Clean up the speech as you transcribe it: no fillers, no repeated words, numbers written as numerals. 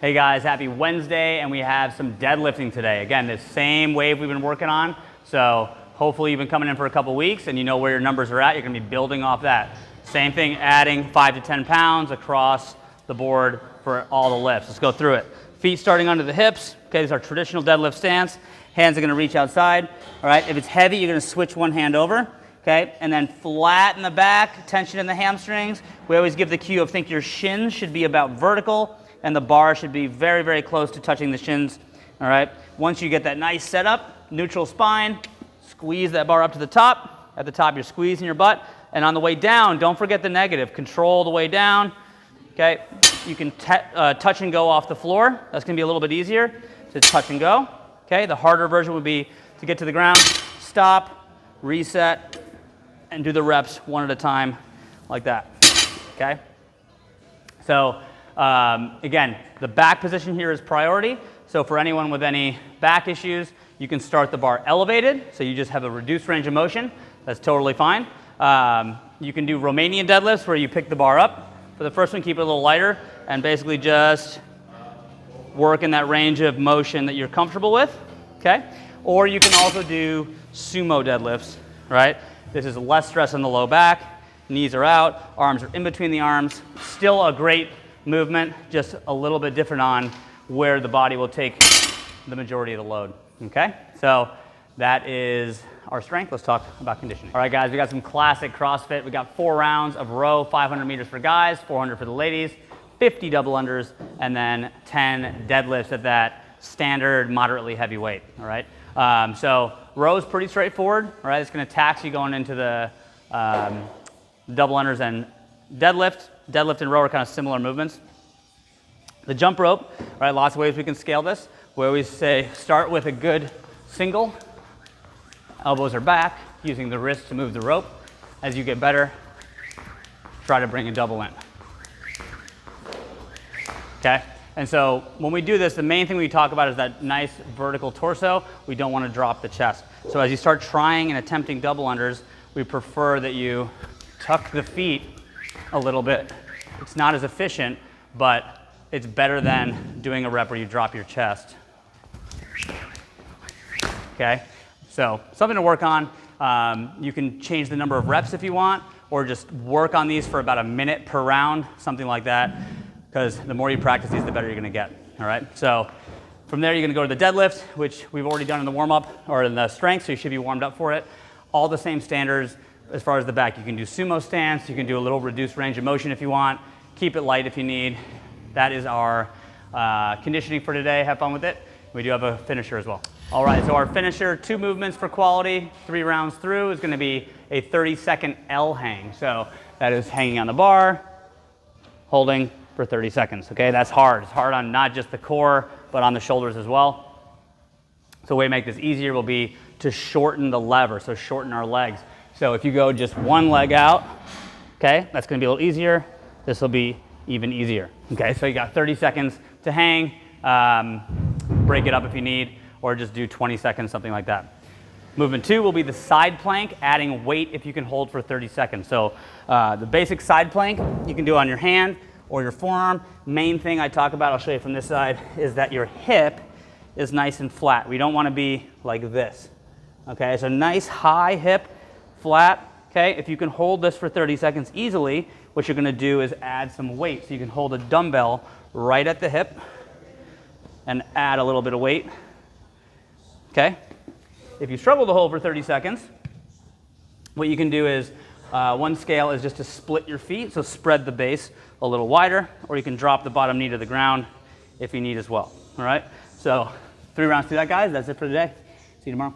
Hey guys, happy Wednesday, and we have some deadlifting today. Again, the same wave we've been working on, so hopefully you've been coming in for a couple weeks and you know where your numbers are at. You're gonna be building off that. Same thing, adding 5 to 10 pounds across the board for all the lifts. Let's go through it. Feet starting under the hips. Okay, this is our traditional deadlift stance. Hands are gonna reach outside. All right, if it's heavy, you're gonna switch one hand over. Okay, and then flat in the back, tension in the hamstrings. We always give the cue of think your shins should be about vertical and the bar should be very, very close to touching the shins. All right, once you get that nice setup, neutral spine, squeeze that bar up to the top. At the top, you're squeezing your butt. And on the way down, don't forget the negative. Control the way down. Okay, you can touch and go off the floor. That's gonna be a little bit easier to touch and go. Okay, the harder version would be to get to the ground, stop, reset, and do the reps one at a time like that, okay? So again, the back position here is priority. So for anyone with any back issues, you can start the bar elevated, so you just have a reduced range of motion. That's totally fine. You can do Romanian deadlifts where you pick the bar up. For the first one, keep it a little lighter and basically just work in that range of motion that you're comfortable with, okay? Or you can also do sumo deadlifts, right? This is less stress on the low back, knees are out, arms are in between the arms. Still a great movement, just a little bit different on where the body will take the majority of the load, okay? So that is our strength. Let's talk about conditioning. All right, guys, we got some classic CrossFit. We got 4 rounds of row, 500 meters for guys, 400 for the ladies, 50 double unders, and then 10 deadlifts at that standard, moderately heavy weight, all right? So row is pretty straightforward, all right? It's gonna tax you going into the double unders and deadlift. Deadlift and row are kind of similar movements. The jump rope, all right, lots of ways we can scale this. We always say start with a good single. Elbows are back, using the wrist to move the rope. As you get better, try to bring a double in. Okay? And so when we do this, the main thing we talk about is that nice vertical torso. We don't want to drop the chest. So as you start trying and attempting double unders, we prefer that you tuck the feet a little bit. It's not as efficient, but it's better than doing a rep where you drop your chest. Okay? So something to work on. You can change the number of reps if you want, or just work on these for about a minute per round, something like that. Because the more you practice these, the better you're gonna get, all right? So from there, you're gonna go to the deadlift, which we've already done in the warm-up, or in the strength, so you should be warmed up for it. All the same standards as far as the back. You can do sumo stance, you can do a little reduced range of motion if you want, keep it light if you need. That is our conditioning for today. Have fun with it. We do have a finisher as well. All right, so our finisher, 2 movements for quality, 3 rounds through, is gonna be a 30-second L hang. So that is hanging on the bar, holding for 30 seconds, okay? That's hard. It's hard on not just the core, but on the shoulders as well. So a way to make this easier will be to shorten the lever, so shorten our legs. So if you go just one leg out, okay, that's gonna be a little easier. This will be even easier, okay? So you got 30 seconds to hang, break it up if you need, or just do 20 seconds, something like that. Movement 2 will be the side plank, adding weight if you can hold for 30 seconds. So the basic side plank, you can do on your hand, or your forearm. Main thing I talk about, I'll show you from this side, is that your hip is nice and flat. We don't want to be like this, okay? So nice high hip, flat, okay? If you can hold this for 30 seconds easily, what you're gonna do is add some weight. So you can hold a dumbbell right at the hip and add a little bit of weight, okay? If you struggle to hold for 30 seconds, what you can do is, one scale is just to split your feet, so spread the base a little wider, or you can drop the bottom knee to the ground if you need as well, all right? So 3 rounds to that, guys. That's it for today. See you tomorrow.